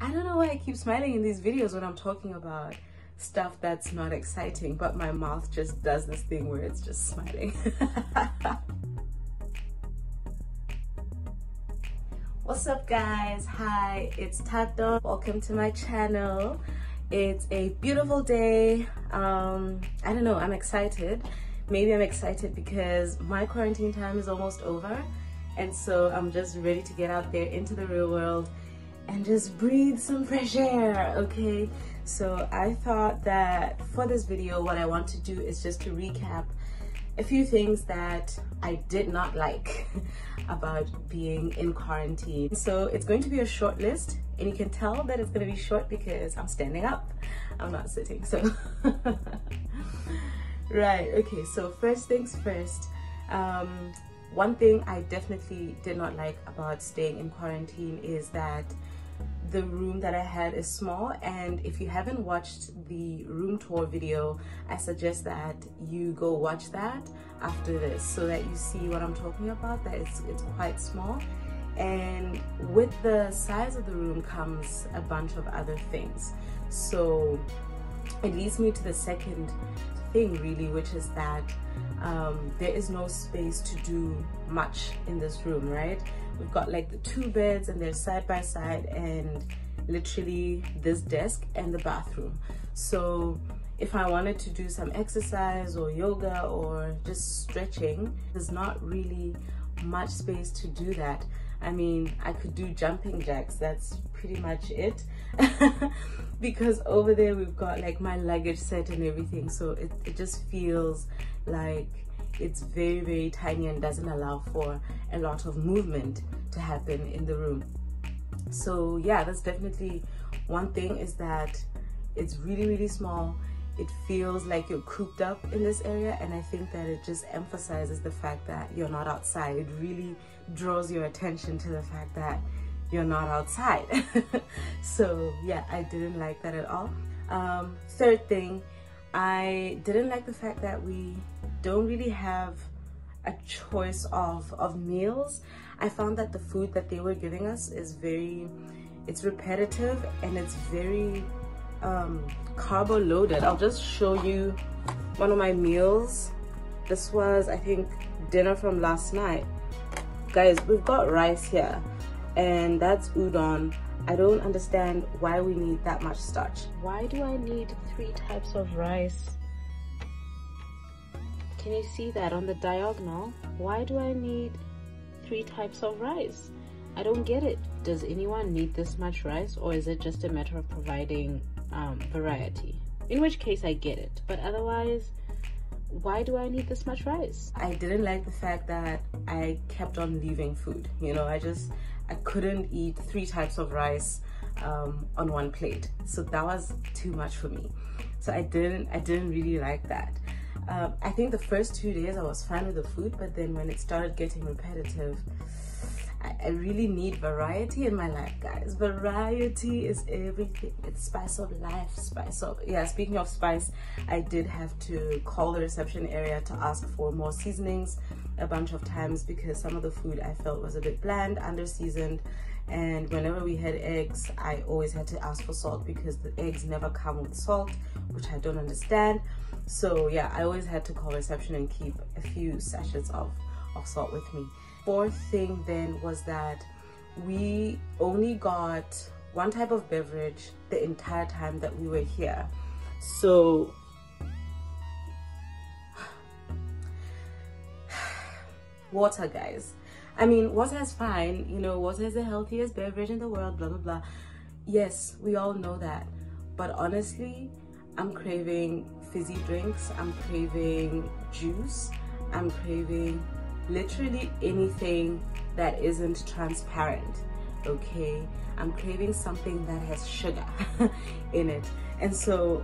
I don't know why I keep smiling in these videos when I'm talking about stuff that's not exciting, but my mouth just does this thing where it's just smiling. What's up guys? Hi, it's Tato. Welcome to my channel. It's a beautiful day. I don't know, I'm excited. Maybe I'm excited because my quarantine time is almost over, and so I'm just ready to get out there into the real world and just breathe some fresh air. Okay, so I thought that for this video what I want to do is just to recap a few things that I did not like about being in quarantine. So it's going to be a short list, and you can tell that it's going to be short because I'm standing up, I'm not sitting. So right, okay, so first things first, one thing I definitely did not like about staying in quarantine is that the room that I had is small, and if you haven't watched the room tour video, I suggest that you go watch that after this so that you see what I'm talking about, that it's quite small. And with the size of the room comes a bunch of other things. So it leads me to the second thing really, which is that there is no space to do much in this room, right? We've got like the two beds and they're side by side, and literally this desk and the bathroom. So if I wanted to do some exercise or yoga or just stretching, there's not really much space to do that. I mean, I could do jumping jacks, that's pretty much it. Because over there we've got like my luggage set and everything, so it just feels like it's very, very tiny and doesn't allow for a lot of movement to happen in the room. So yeah, that's definitely one thing, is that it's really, really small. It feels like you're cooped up in this area, and I think that it just emphasizes the fact that you're not outside. It really draws your attention to the fact that you're not outside. So yeah, I didn't like that at all. Third thing, I didn't like the fact that we don't really have a choice of meals. I found that the food that they were giving us is it's repetitive and it's very carbo loaded. I'll just show you one of my meals. This was, I think, dinner from last night. Guys, we've got rice here, and that's udon. I don't understand why we need that much starch. Why do I need 3 types of rice? Can you see that on the diagonal? Why do I need 3 types of rice? I don't get it. Does anyone need this much rice, or is it just a matter of providing variety? In which case I get it, but otherwise, why do I need this much rice? I didn't like the fact that I kept on leaving food. You know, I couldn't eat 3 types of rice on one plate, so that was too much for me. So I didn't really like that. I think the first 2 days I was fine with the food, but then when it started getting repetitive, I really need variety in my life, guys. Variety is everything. It's spice of life, spice of, yeah, speaking of spice, I did have to call the reception area to ask for more seasonings a bunch of times because some of the food I felt was a bit bland, under seasoned, and whenever we had eggs, I always had to ask for salt because the eggs never come with salt, which I don't understand. So yeah, I always had to call reception and keep a few sachets of salt with me. Fourth thing then was that we only got one type of beverage the entire time that we were here. So water, guys. I mean, water is fine, you know, water is the healthiest beverage in the world, blah blah blah. Yes, we all know that, but honestly, I'm craving fizzy drinks, I'm craving juice, I'm craving literally anything that isn't transparent. Okay, I'm craving something that has sugar in it. And so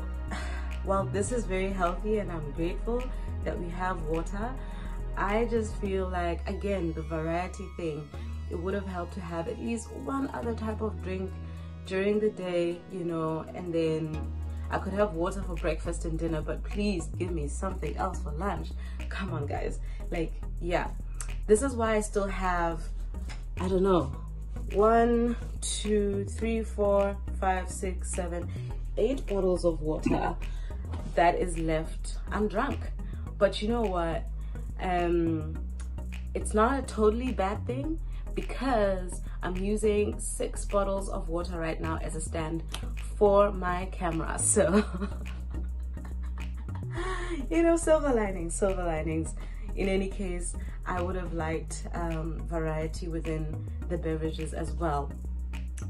while this is very healthy and I'm grateful that we have water, I just feel like, again, the variety thing, it would have helped to have at least one other type of drink during the day, you know, and then I could have water for breakfast and dinner, but please give me something else for lunch. Come on, guys. Like, yeah, this is why I still have, I don't know, 1, 2, 3, 4, 5, 6, 7, 8 bottles of water that is left undrunk. But you know what? It's not a totally bad thing, because I'm using 6 bottles of water right now as a stand for my camera. So you know, silver linings, silver linings. In any case, I would have liked variety within the beverages as well.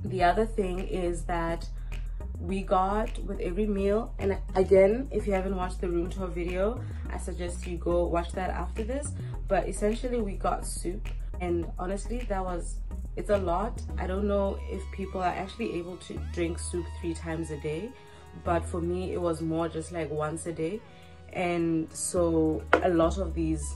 The other thing is that we got with every meal, and again, if you haven't watched the room tour video, I suggest you go watch that after this. But essentially we got soup, and honestly it's a lot. I don't know if people are actually able to drink soup 3 times a day, but for me it was more just like once a day. And so a lot of these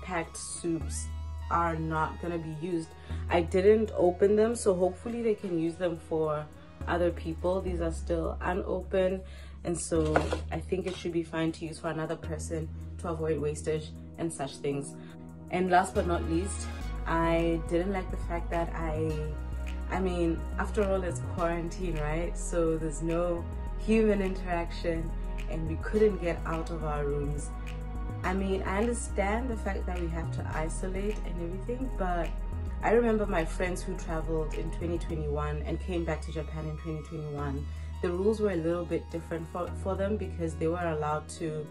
packed soups are not gonna be used. I didn't open them, so hopefully they can use them for other people. These are still unopened, and so I think it should be fine to use for another person to avoid wastage and such things. And last but not least, I didn't like the fact that I mean, after all, it's quarantine, right? So there's no human interaction and we couldn't get out of our rooms. I mean, I understand the fact that we have to isolate and everything, but I remember my friends who traveled in 2021 and came back to Japan in 2021. The rules were a little bit different for them, because they were allowed to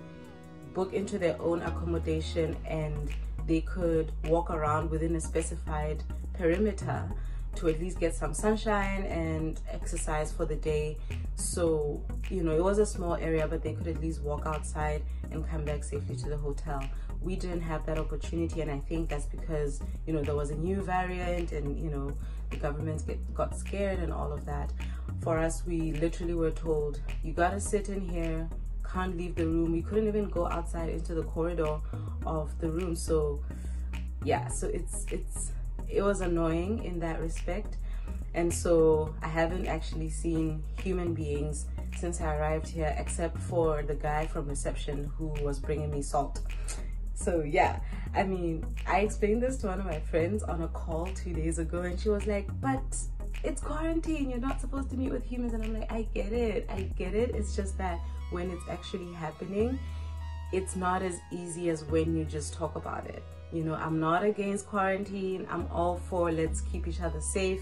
book into their own accommodation and they could walk around within a specified perimeter to at least get some sunshine and exercise for the day. So, you know, it was a small area, but they could at least walk outside and come back safely to the hotel. We didn't have that opportunity, and I think that's because, you know, there was a new variant and, you know, the government got scared and all of that. For us, we literally were told, you gotta sit in here, can't leave the room. We couldn't even go outside into the corridor of the room. So yeah, so it was annoying in that respect. And so I haven't actually seen human beings since I arrived here, except for the guy from reception who was bringing me salt. So yeah, I mean, I explained this to one of my friends on a call 2 days ago, and she was like, but it's quarantine, you're not supposed to meet with humans. And I'm like, I get it. It's just that when it's actually happening, it's not as easy as when you just talk about it. You know, I'm not against quarantine. I'm all for let's keep each other safe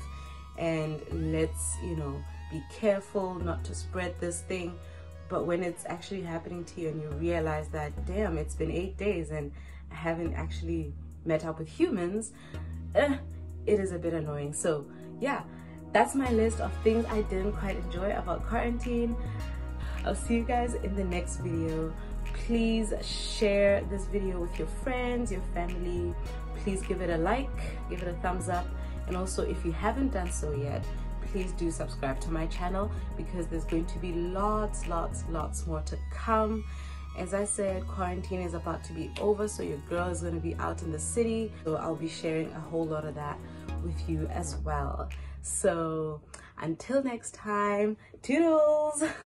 and let's, you know, be careful not to spread this thing. But when it's actually happening to you and you realize that, damn, it's been 8 days and I haven't actually met up with humans, it is a bit annoying. So yeah, that's my list of things I didn't quite enjoy about quarantine. I'll see you guys in the next video. Please share this video with your friends, your family. Please give it a like, give it a thumbs up. And also, if you haven't done so yet, please do subscribe to my channel, because there's going to be lots more to come. As I said, quarantine is about to be over, so your girl is going to be out in the city. So I'll be sharing a whole lot of that with you as well. So until next time, toodles!